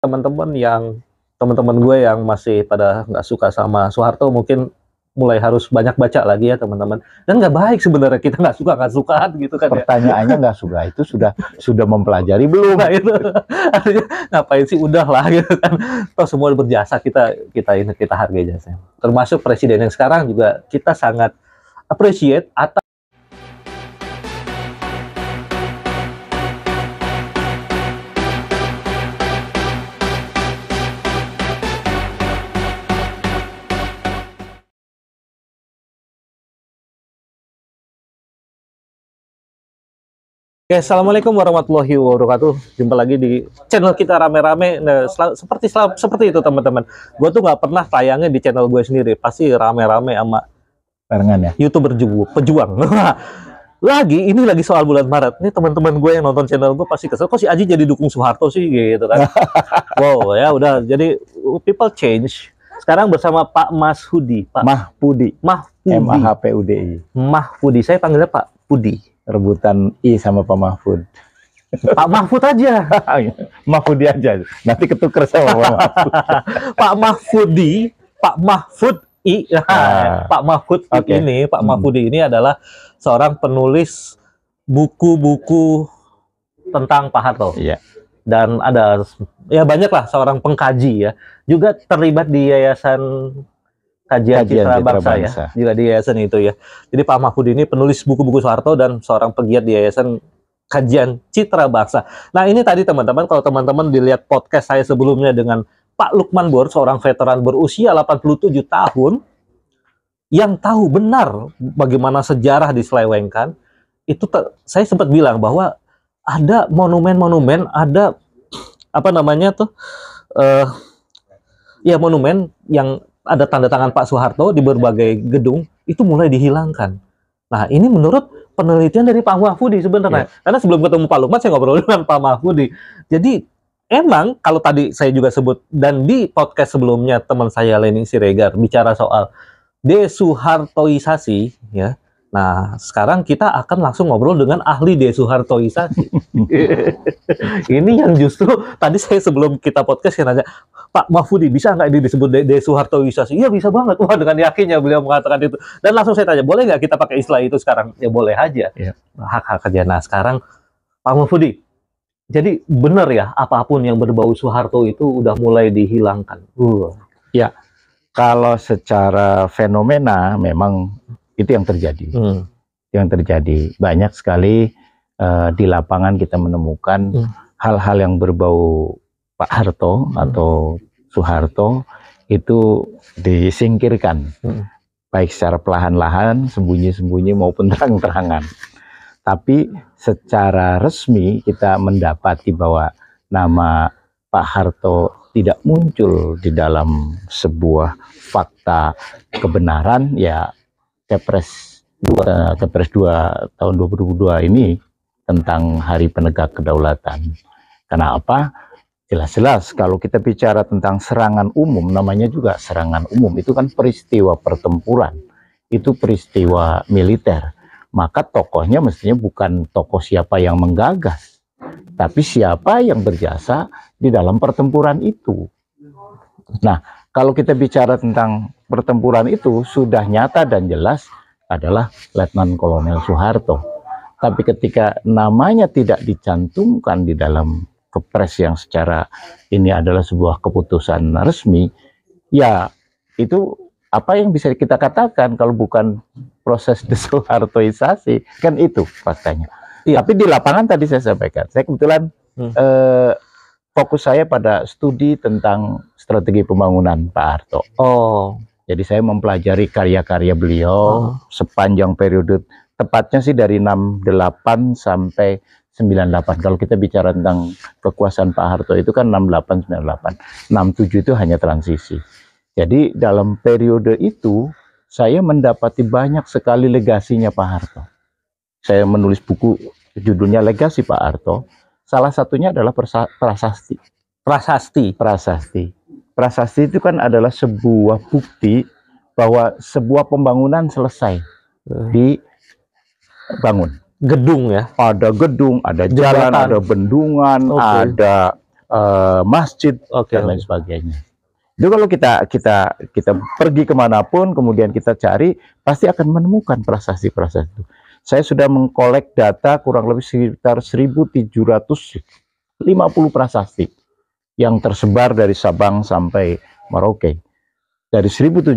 Teman-teman gue yang masih pada nggak suka sama Soeharto mungkin mulai harus banyak baca lagi ya teman-teman. Dan nggak baik sebenarnya kita nggak sukaan gitu kan ya. Pertanyaannya nggak suka itu sudah mempelajari belum? Nah itu artinya ngapain sih udah lah gitu kan. Toh semua berjasa kita hargai jasanya. Termasuk presiden yang sekarang juga kita sangat appreciate atas. Oke, assalamualaikum warahmatullahi wabarakatuh. Jumpa lagi di channel kita rame-rame. Nah, seperti itu teman-teman. Gue tuh nggak pernah tayangnya di channel gue sendiri. Pasti rame-rame sama Barengan ya. YouTuber pejuang. Ini lagi soal bulan Maret. Ini teman-teman gue yang nonton channel gue pasti kesel. Kok si Aji jadi dukung Soeharto sih gitu kan? Wow, ya udah. Jadi people change. Sekarang bersama Pak Mahfudi. Mahfudi. Mahfudi. Mahfudi. Saya panggilnya Pak Pudi. Rebutan I sama Pak Mahfud. Pak Mahfud aja. Mahfudi aja. Nanti ketuker sama Pak Mahfud. Pak Mahfudi, Pak Mahfud I. Pak Mahfud okay. Pak Mahfudi ini adalah seorang penulis buku-buku tentang Pak Harto. Iya. Dan ada ya banyak lah seorang pengkaji ya. Juga terlibat di Yayasan Kajian Citra Bangsa ya, juga di yayasan itu ya. Jadi Pak Mahfud ini penulis buku-buku Soeharto dan seorang pegiat di Yayasan Kajian Citra Bangsa. Nah ini tadi teman-teman, kalau teman-teman dilihat podcast saya sebelumnya dengan Pak Lukman Bor, seorang veteran berusia 87 tahun, yang tahu benar bagaimana sejarah diselewengkan, itu saya sempat bilang bahwa ada monumen-monumen, ada apa namanya tuh, ya monumen yang ada tanda tangan Pak Soeharto di berbagai gedung itu mulai dihilangkan. Nah ini menurut penelitian dari Pak Mahfudi sebenarnya. Karena sebelum ketemu Pak Lukman saya ngobrol dengan Pak Mahfudi. Jadi emang kalau tadi saya juga sebut dan di podcast sebelumnya teman saya Leni Siregar bicara soal desoehartoisasi ya. Nah, sekarang kita akan langsung ngobrol dengan ahli desoehartoisasi. Ini yang justru tadi saya sebelum kita podcast saya nanya, Pak Mahfudi, bisa nggak ini disebut desoehartoisasi? Iya, bisa banget. Wah, dengan yakinnya beliau mengatakan itu. Dan langsung saya tanya, boleh nggak kita pakai istilah itu sekarang? Ya, boleh aja. Ya. Hak-hak aja. Nah, sekarang Pak Mahfudi, jadi benar ya, apapun yang berbau Soeharto itu udah mulai dihilangkan. Ya, kalau secara fenomena memang itu yang terjadi. Yang terjadi banyak sekali di lapangan kita menemukan hal-hal yang berbau Pak Harto atau Soeharto itu disingkirkan, baik secara perlahan-lahan, sembunyi-sembunyi maupun terang-terangan. Tapi secara resmi kita mendapati bahwa nama Pak Harto tidak muncul di dalam sebuah fakta kebenaran, ya Kepres 2 tahun 2022 ini tentang Hari Penegak Kedaulatan. Kenapa? Jelas-jelas kalau kita bicara tentang serangan umum, namanya juga serangan umum, itu kan peristiwa pertempuran, itu peristiwa militer. Maka tokohnya mestinya bukan tokoh siapa yang menggagas, tapi siapa yang berjasa di dalam pertempuran itu. Nah, kalau kita bicara tentang pertempuran itu sudah nyata dan jelas adalah Letnan Kolonel Soeharto. Tapi ketika namanya tidak dicantumkan di dalam Kepres yang secara ini adalah sebuah keputusan resmi, ya itu apa yang bisa kita katakan kalau bukan proses desoehartoisasi, kan itu faktanya. Iya. Tapi di lapangan tadi saya sampaikan, saya kebetulan fokus saya pada studi tentang strategi pembangunan Pak Harto. Jadi saya mempelajari karya-karya beliau sepanjang periode, tepatnya sih dari 68 sampai 98. Kalau kita bicara tentang kekuasaan Pak Harto itu kan 68, 98. 67 itu hanya transisi. Jadi dalam periode itu saya mendapati banyak sekali legasinya Pak Harto. Saya menulis buku judulnya Legasi Pak Harto. Salah satunya adalah prasasti. Prasasti itu kan adalah sebuah bukti bahwa sebuah pembangunan selesai dibangun. Gedung ya? Ada gedung, ada jalan, ada bendungan, ada masjid dan lain sebagainya. Itu kalau kita pergi kemanapun, kemudian kita cari, pasti akan menemukan prasasti-prasasti itu. Saya sudah mengkolek data kurang lebih sekitar 1.750 prasasti yang tersebar dari Sabang sampai Merauke. Dari 1.750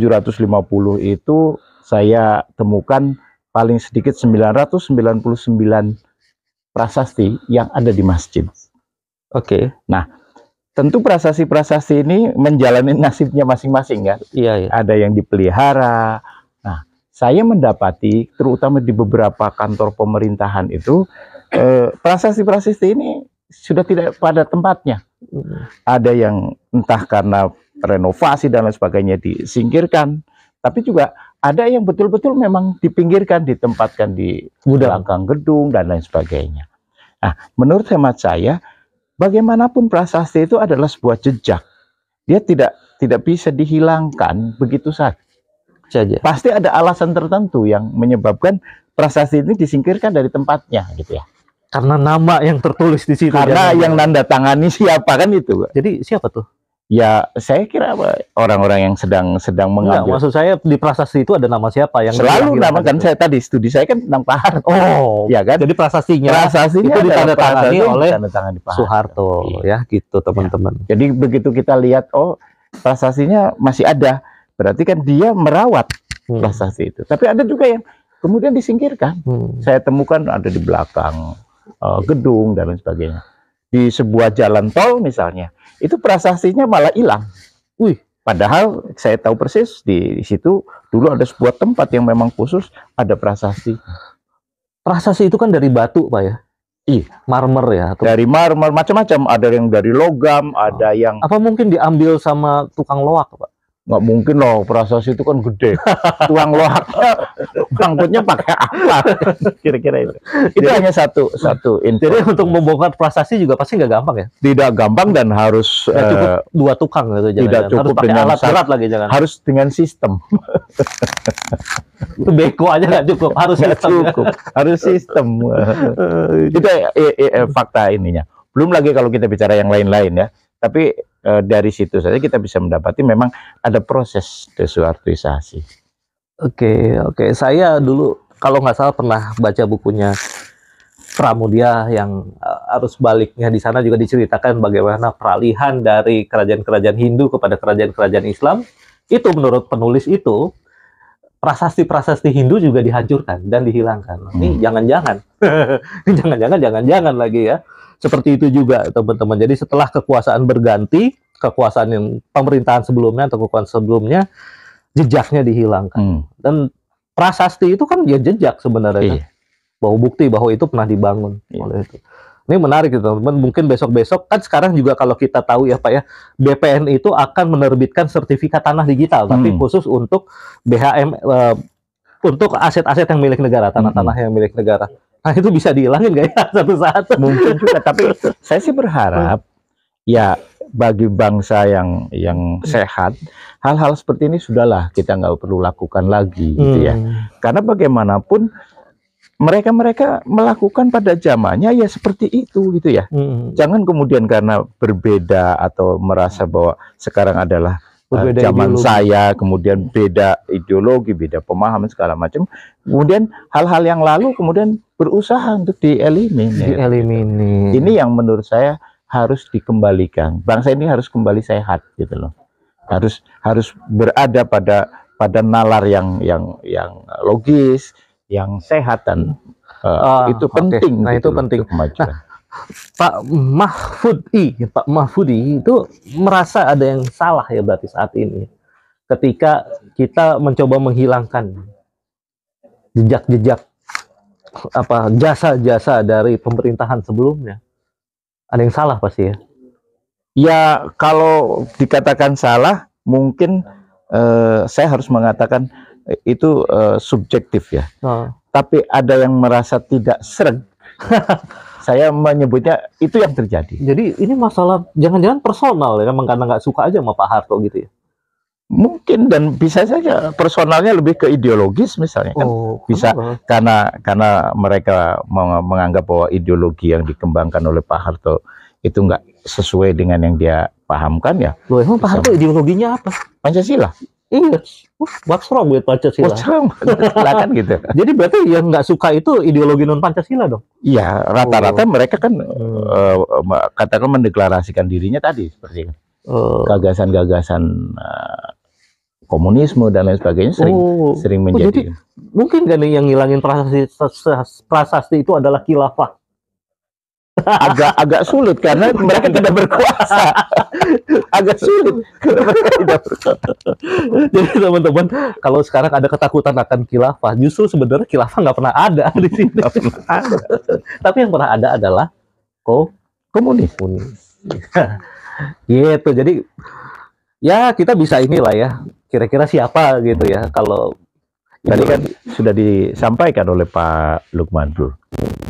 itu saya temukan paling sedikit 999 prasasti yang ada di masjid. Nah, tentu prasasti-prasasti ini menjalani nasibnya masing-masing kan. Iya. Ada yang dipelihara. Nah, saya mendapati terutama di beberapa kantor pemerintahan itu prasasti-prasasti ini sudah tidak pada tempatnya. Ada yang entah karena renovasi dan lain sebagainya disingkirkan, tapi juga ada yang betul-betul memang dipinggirkan, ditempatkan di belakang gedung dan lain sebagainya. Nah, menurut hemat saya, bagaimanapun prasasti itu adalah sebuah jejak. Dia tidak bisa dihilangkan begitu saja. Pasti ada alasan tertentu yang menyebabkan prasasti ini disingkirkan dari tempatnya, gitu ya. Karena nama yang tertulis di situ. Karena yang nanda tangani siapa kan itu. Jadi siapa tuh? Ya, saya kira orang-orang yang sedang mengambil. Enggak, maksud saya di prasasti itu ada nama siapa yang selalu nama kan itu. Saya tadi studi saya kan tentang Pak Harto. Ya kan? Jadi prasastinya itu ditandatangani oleh Soeharto, ya gitu teman-teman. Ya. Jadi begitu kita lihat, oh prasastinya masih ada, berarti kan dia merawat prasasti itu. Tapi ada juga yang kemudian disingkirkan. Saya temukan ada di belakang gedung dan lain sebagainya. Di sebuah jalan tol misalnya, itu prasastinya malah hilang. Padahal saya tahu persis di situ dulu ada sebuah tempat yang memang khusus ada prasasti. Prasasti itu kan dari batu, Pak ya? Iya, marmer ya? Atau... Dari marmer, macam-macam. Ada yang dari logam, ada yang... Apa mungkin diambil sama tukang loak, Pak? Nggak mungkin loh, prasasti itu kan gede. Tukang loaknya, ngangkutnya pakai apa? Kira-kira itu. Itu hanya satu info. Jadi untuk membongkar prasasti juga pasti nggak gampang ya? Tidak gampang dan harus... cukup dua tukang gitu. Tidak cukup harus pakai alat berat lagi, jangan. Harus dengan sistem. Itu beko aja nggak cukup, harus sistem. Cukup. Harus sistem. Itu fakta ininya. Belum lagi kalau kita bicara yang lain-lain ya. Tapi dari situ saja kita bisa mendapati memang ada proses desuartisasi. Oke. Saya dulu kalau nggak salah pernah baca bukunya Pramudia yang arus baliknya di sana juga diceritakan bagaimana peralihan dari kerajaan-kerajaan Hindu kepada kerajaan-kerajaan Islam. Itu menurut penulis itu prasasti-prasasti Hindu juga dihancurkan dan dihilangkan. Ini jangan-jangan, jangan-jangan lagi ya. Seperti itu juga teman-teman. Jadi setelah kekuasaan berganti, kekuasaan yang pemerintahan sebelumnya atau kekuasaan sebelumnya, jejaknya dihilangkan. Dan prasasti itu kan ya jejak sebenarnya. Kan? Bahwa bukti bahwa itu pernah dibangun oleh itu. Ini menarik teman-teman. Mungkin besok-besok kan sekarang juga kalau kita tahu ya Pak ya, BPN itu akan menerbitkan sertifikat tanah digital, tapi khusus untuk BHM, untuk aset-aset yang milik negara, tanah-tanah yang milik negara. Nah itu bisa dihilangin nggak ya satu saat? Mungkin juga, tapi saya sih berharap ya bagi bangsa yang sehat, hal-hal seperti ini sudahlah kita nggak perlu lakukan lagi, gitu ya. Karena bagaimanapun mereka melakukan pada zamannya ya seperti itu, gitu ya. Jangan kemudian karena berbeda atau merasa bahwa sekarang adalah zaman ideologi. Saya, kemudian beda ideologi, beda pemahaman segala macam. Kemudian hal-hal yang lalu kemudian berusaha untuk dieliminir. Ini yang menurut saya harus dikembalikan. Bangsa ini harus kembali sehat, gitu loh. Harus berada pada nalar yang logis, yang sehat dan itu penting. Nah itu penting. Pak Mahfudi itu merasa ada yang salah ya berarti saat ini ketika kita mencoba menghilangkan jejak-jejak jasa-jasa dari pemerintahan sebelumnya. Ada yang salah pasti ya. Ya kalau dikatakan salah mungkin saya harus mengatakan itu subjektif ya. Tapi ada yang merasa tidak sreg. Saya menyebutnya itu yang terjadi. Jadi ini masalah jangan-jangan personal ya, memang karena nggak suka aja sama Pak Harto gitu ya? Mungkin, dan bisa saja personalnya lebih ke ideologis misalnya kan. Bisa karena mereka menganggap bahwa ideologi yang dikembangkan oleh Pak Harto itu nggak sesuai dengan yang dia pahamkan ya. Loh, emang Pak Harto ideologinya apa? Pancasila. Iya. What's wrong with Pancasila? What's wrong? Kan gitu. Jadi berarti yang nggak suka itu ideologi non Pancasila dong? Iya, rata-rata mereka kan katakan mendeklarasikan dirinya tadi seperti gagasan-gagasan komunisme dan lain sebagainya sering menjadi. Jadi, mungkin kan yang ngilangin prasasti itu adalah khilafah. Agak sulit karena mereka tidak berkuasa. Agak sulit karena mereka tidak berkuasa. Jadi teman-teman, kalau sekarang ada ketakutan akan khilafah, justru sebenarnya khilafah nggak pernah ada di sini. Tapi yang pernah ada adalah komunis. Gitu. Jadi ya kita bisa inilah ya. Kira-kira siapa gitu ya kalau tadi kan sudah disampaikan oleh Pak Lukman Dur.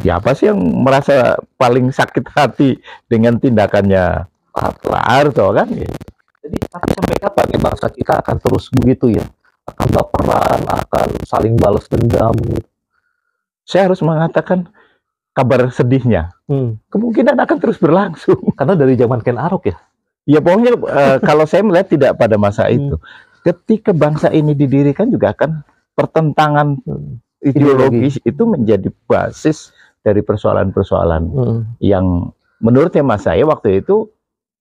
Siapa sih yang merasa paling sakit hati dengan tindakannya Pak Harto kan? Jadi sampai kapan ya bangsa kita akan terus begitu ya? Akan baperan, akan saling balas dendam. Saya harus mengatakan kabar sedihnya. Kemungkinan akan terus berlangsung. Karena dari zaman Ken Arok ya? Ya pokoknya kalau saya melihat tidak pada masa itu. Ketika bangsa ini didirikan juga akan pertentangan ideologis itu menjadi basis dari persoalan-persoalan yang menurut hemat saya waktu itu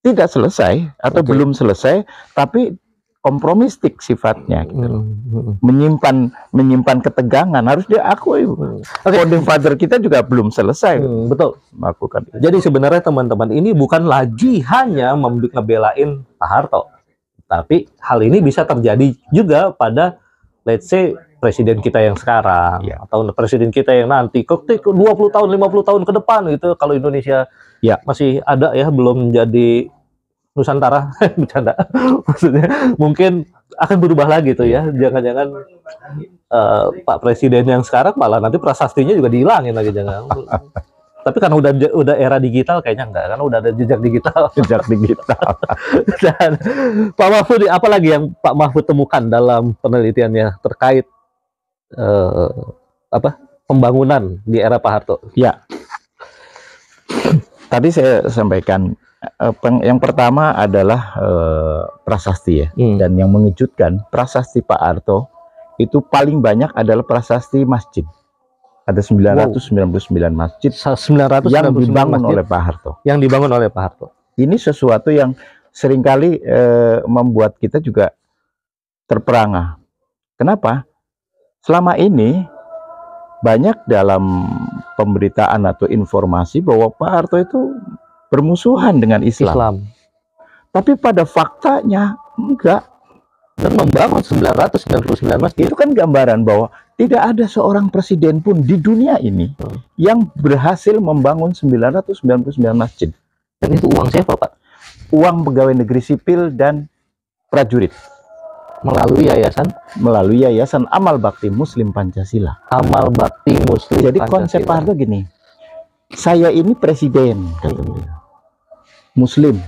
tidak selesai atau belum selesai, tapi kompromistik sifatnya, gitu. menyimpan ketegangan harus diakui. Founding father kita juga belum selesai betul melakukan. Jadi sebenarnya teman-teman ini bukan lagi hanya ngebelain Pak Harto, tapi hal ini bisa terjadi juga pada let's say presiden kita yang sekarang atau presiden kita yang nanti 20 tahun 50 tahun ke depan gitu, kalau Indonesia masih ada ya, belum jadi Nusantara. Bercanda. Maksudnya mungkin akan berubah lagi tuh ya. Jangan-jangan Pak Presiden yang sekarang malah nanti prasastinya juga dihilangin lagi, jangan. Tapi karena udah era digital kayaknya enggak, karena udah ada jejak digital. Jejak digital. Dan Pak Mahfud, apa lagi yang Pak Mahfud temukan dalam penelitiannya terkait pembangunan di era Pak Harto? Ya. Tadi saya sampaikan yang pertama adalah prasasti ya. Dan yang mengejutkan, prasasti Pak Harto itu paling banyak adalah prasasti masjid. Ada 999 masjid yang dibangun oleh Pak Harto. Yang dibangun oleh Pak Harto. Ini sesuatu yang seringkali membuat kita juga terperangah. Kenapa? Selama ini banyak dalam pemberitaan atau informasi bahwa Pak Harto itu bermusuhan dengan Islam. Tapi pada faktanya enggak. Dan membangun 999 masjid. Itu kan gambaran bahwa tidak ada seorang presiden pun di dunia ini yang berhasil membangun 999 masjid. Dan itu uang siapa, Pak? Uang pegawai negeri sipil dan prajurit. Melalui yayasan? Melalui yayasan Amal Bakti Muslim Pancasila. Amal Bakti Muslim Jadi Pancasila. Konsep Pak Harto gini, saya ini presiden, Muslim.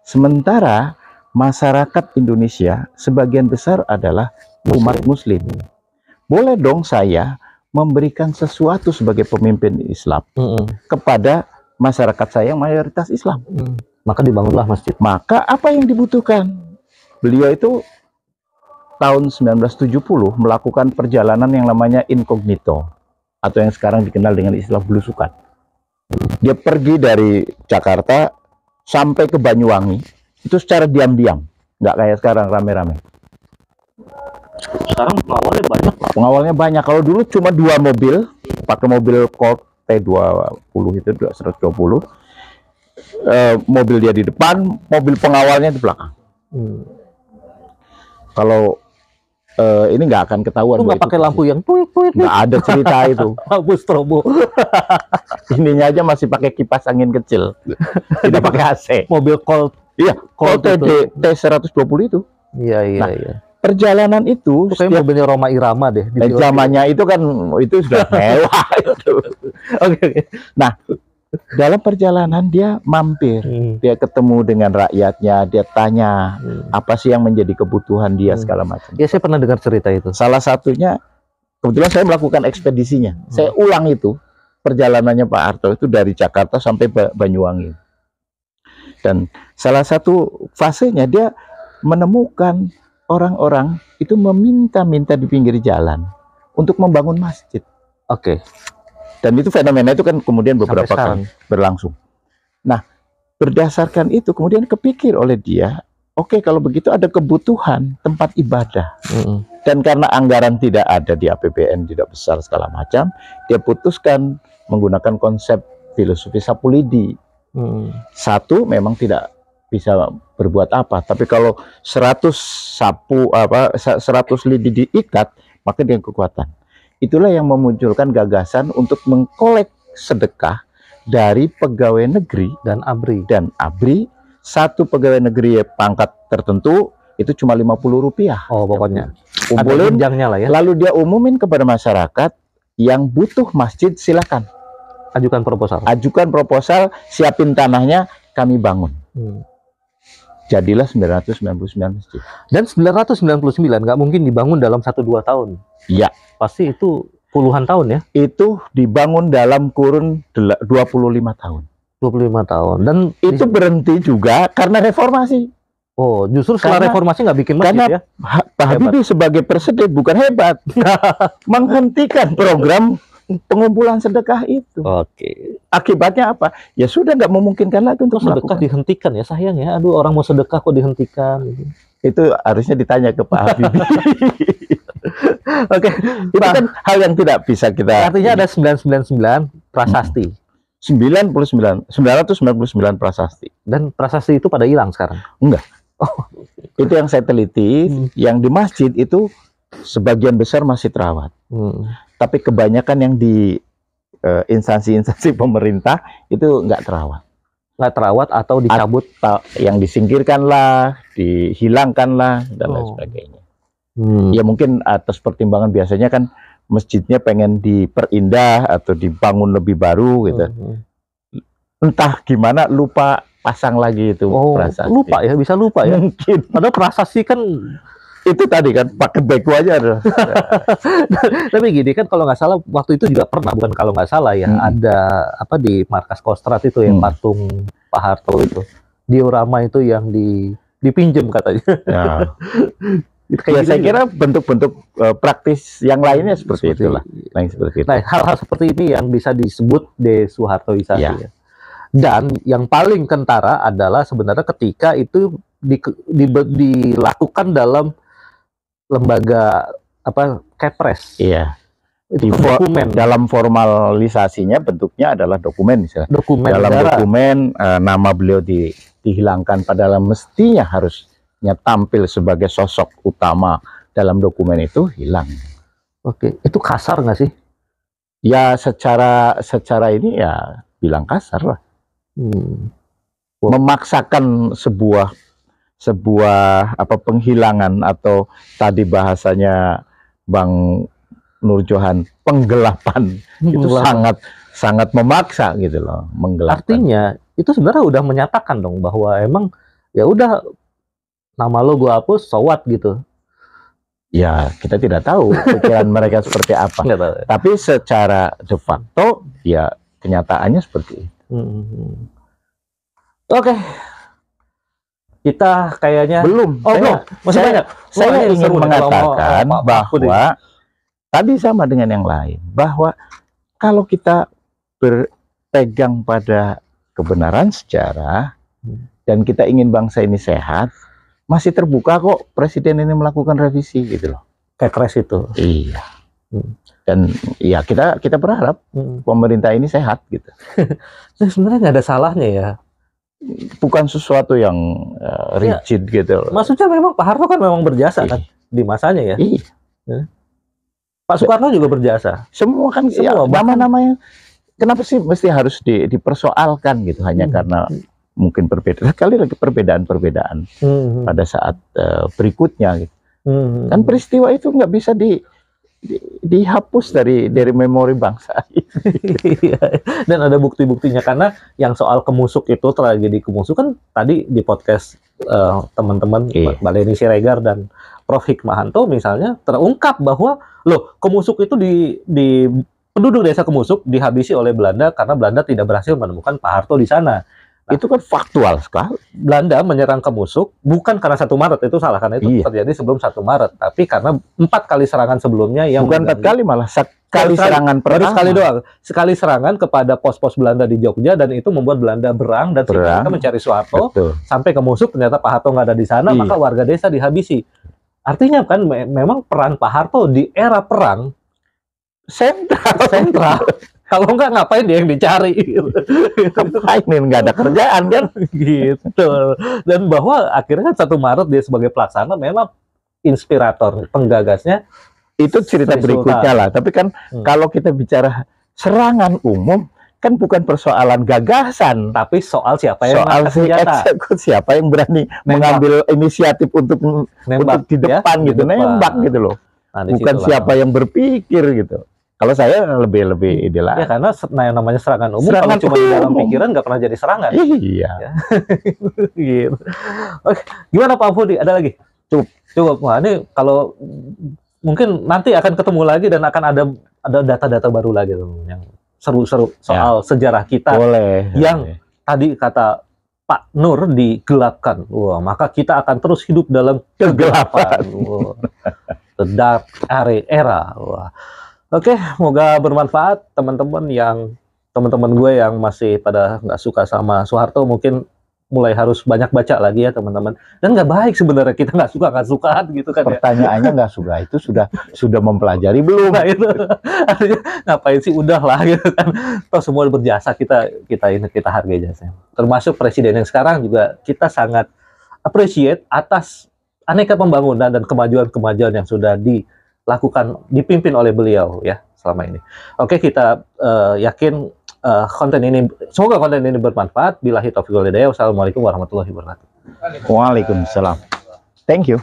Sementara masyarakat Indonesia sebagian besar adalah umat Muslim. Boleh dong saya memberikan sesuatu sebagai pemimpin Islam kepada masyarakat saya yang mayoritas Islam. Maka dibangunlah masjid. Maka apa yang dibutuhkan? Beliau itu tahun 1970 melakukan perjalanan yang namanya incognito, atau yang sekarang dikenal dengan istilah belusukan. Dia pergi dari Jakarta sampai ke Banyuwangi itu secara diam-diam, nggak kayak sekarang rame-rame. Sekarang pengawalnya banyak. Pengawalnya banyak. Kalau dulu cuma 2 mobil, pakai mobil Colt T20 itu 120. Mobil dia di depan, mobil pengawalnya di belakang. Kalau ini nggak akan ketahuan. Itu nggak pakai lampu yang tuik. Nggak ada cerita itu. Lampu strobo. Ininya aja masih pakai kipas angin kecil. Tidak pakai AC. Mobil Colt. Iya, Colt T120 itu. Iya. Perjalanan itu kayak mobilnya Roma Irama deh. Zamannya itu kan itu sudah mewah itu. Oke. Nah, dalam perjalanan dia mampir, dia ketemu dengan rakyatnya, dia tanya apa sih yang menjadi kebutuhan dia segala macam. Ya, saya pernah dengar cerita itu. Salah satunya, kebetulan saya melakukan ekspedisinya. Saya ulang itu perjalanannya Pak Harto itu dari Jakarta sampai Banyuwangi. Dan salah satu fasenya dia menemukan orang-orang itu meminta-minta di pinggir jalan untuk membangun masjid. Oke. Dan itu fenomena itu kan kemudian beberapa kali berlangsung. Nah, berdasarkan itu kemudian kepikir oleh dia, oke, kalau begitu ada kebutuhan tempat ibadah. Dan karena anggaran tidak ada di APBN, tidak besar segala macam, dia putuskan menggunakan konsep filosofi sapu lidi. Satu, memang tidak bisa berbuat apa, tapi kalau 100 lidi diikat, maka dia kekuatan. Itulah yang memunculkan gagasan untuk mengkolek sedekah dari pegawai negeri dan ABRI. Satu pegawai negeri pangkat tertentu itu cuma Rp50. Oh, pokoknya kumpulin lah ya. Lalu dia umumin kepada masyarakat yang butuh masjid, silakan ajukan proposal. Siapin tanahnya, kami bangun. Jadilah 999 masjid. Dan 999 nggak mungkin dibangun dalam 1-2 tahun. Iya. Pasti itu puluhan tahun ya? Itu dibangun dalam kurun 25 tahun. 25 tahun. Dan itu berhenti juga karena reformasi. Oh, justru setelah reformasi nggak bikin masjid ya? Pak Habibie sebagai presiden bukan hebat. Menghentikan program pengumpulan sedekah itu. Oke. Akibatnya apa? Ya sudah nggak memungkinkan lagi untuk sedekah dihentikan ya, sayang ya. Aduh, orang mau sedekah kok dihentikan. Itu harusnya ditanya ke Pak Habibie. Oke, itu kan hal yang tidak bisa kita. Artinya ada 999 prasasti. 999 prasasti. Dan prasasti itu pada hilang sekarang? Enggak. Oh. Itu yang saya teliti, yang di masjid itu sebagian besar masih terawat. Tapi kebanyakan yang di instansi-instansi pemerintah itu nggak terawat. Nggak terawat atau dicabut? Yang disingkirkan lah, dihilangkan lah, dan lain sebagainya. Ya mungkin atas pertimbangan biasanya kan masjidnya pengen diperindah atau dibangun lebih baru gitu. Entah gimana lupa pasang lagi itu prasasti. Lupa ya, bisa lupa ya. Mungkin. Padahal prasasti kan itu tadi kan pakai beko aja. Tapi gini kan, kalau nggak salah waktu itu juga pernah, bukan kalau nggak salah ya, ada apa di markas Kostrad itu yang patung Pak Harto itu, diorama itu yang dipinjem katanya. Ya. Ya, saya kira bentuk-bentuk praktis yang lainnya seperti itulah. Nah, hal-hal seperti ini yang bisa disebut desoehartoisasi. Ya. Dan yang paling kentara adalah sebenarnya ketika itu dilakukan dalam lembaga Kepres. Iya. Dokumen. Dalam formalisasinya bentuknya adalah dokumen misalnya. Dalam negara. Dokumen nama beliau dihilangkan, padahal mestinya harusnya tampil sebagai sosok utama dalam dokumen itu, hilang. Oke, itu kasar nggak sih? Ya secara ini ya bilang kasar lah. Memaksakan sebuah penghilangan, atau tadi bahasanya Bang Nur Johan, penggelapan. Itu sangat memaksa gitu loh, menggelapkan. Artinya itu sebenarnya udah menyatakan dong bahwa emang ya udah, nama lo gue hapus, so what gitu. Ya kita tidak tahu pikiran mereka seperti apa. Tapi secara de facto ya kenyataannya seperti itu. Oke. Kita kayaknya belum. Masih banyak. Saya ingin mengatakan bahwa tadi sama dengan yang lain, bahwa kalau kita berpegang pada kebenaran sejarah dan kita ingin bangsa ini sehat, masih terbuka kok presiden ini melakukan revisi gitu loh. Kepres itu. Iya. Dan ya kita berharap pemerintah ini sehat gitu. Sebenarnya nggak ada salahnya ya. Bukan sesuatu yang rigid gitu. Maksudnya memang Pak Harto kan memang berjasa kan di masanya ya. Iya. Pak Soekarno juga berjasa. Semua kan, semua nama-namanya. Kenapa sih mesti harus dipersoalkan gitu hanya karena mungkin perbedaan-perbedaan pada saat berikutnya gitu. Kan peristiwa itu nggak bisa dihapus dari memori bangsa. Dan ada bukti-buktinya, karena yang soal Kemusuk itu, tragedi Kemusuk kan tadi di podcast teman-teman Mbak Leni Siregar dan Prof. Hikmahanto misalnya terungkap bahwa loh, Kemusuk itu di penduduk desa Kemusuk dihabisi oleh Belanda karena Belanda tidak berhasil menemukan Pak Harto di sana. Itu kan faktual sekali. Belanda menyerang ke Musuk bukan karena 1 Maret, itu salah, karena itu terjadi sebelum 1 Maret, tapi karena 4 kali serangan sebelumnya yang bukan 4 kali, malah sekali serangan pertama. Sekali doang. Sekali serangan kepada pos-pos Belanda di Jogja, dan itu membuat Belanda berang dan mereka mencari Soeharto. Betul. Sampai ke Musuk, ternyata Pak Harto nggak ada di sana, maka warga desa dihabisi. Artinya kan memang peran Pak Harto di era perang sentral. Kalau enggak, ngapain dia yang dicari? Ngapain, nggak ada kerjaan kan? Gitu. Dan bahwa akhirnya 1 Maret dia sebagai pelaksana memang inspirator, penggagasnya. Itu cerita berikutnya lah. Tapi kan kalau kita bicara serangan umum, kan bukan persoalan gagasan, tapi soal siapa yang siapa yang berani mengambil inisiatif untuk di depan, gitu, nembak gitu loh. Nah, bukan siapa yang berpikir gitu. Kalau saya lebih inilah. Ya, karena yang namanya serangan umum, kalau cuma di dalam pikiran nggak pernah jadi serangan. Iya. Ya. Gitu. Oke, gimana Pak Fudi? Ada lagi? Cukup. Wah, ini kalau mungkin nanti akan ketemu lagi dan akan ada data-data baru lagi yang seru-seru soal sejarah kita. Boleh. Yang tadi kata Pak Nur digelapkan. Wah, maka kita akan terus hidup dalam kegelapan. The dark era. Wah. Oke, semoga bermanfaat teman-teman gue yang masih pada nggak suka sama Soeharto, mungkin mulai harus banyak baca lagi ya teman-teman. Dan nggak baik sebenarnya kita nggak suka gitu kan. Pertanyaannya nggak suka itu sudah mempelajari belum? Nah, itu artinya ngapain sih, udahlah gitu kan. Toh semua berjasa, kita hargai jasanya. Termasuk presiden yang sekarang juga kita sangat appreciate atas aneka pembangunan dan kemajuan-kemajuan yang sudah dipimpin oleh beliau ya selama ini. Oke, kita yakin semoga konten ini bermanfaat. Billahi taufiq wal hidayah. Wassalamualaikum warahmatullahi wabarakatuh. Waalaikumsalam. Thank you.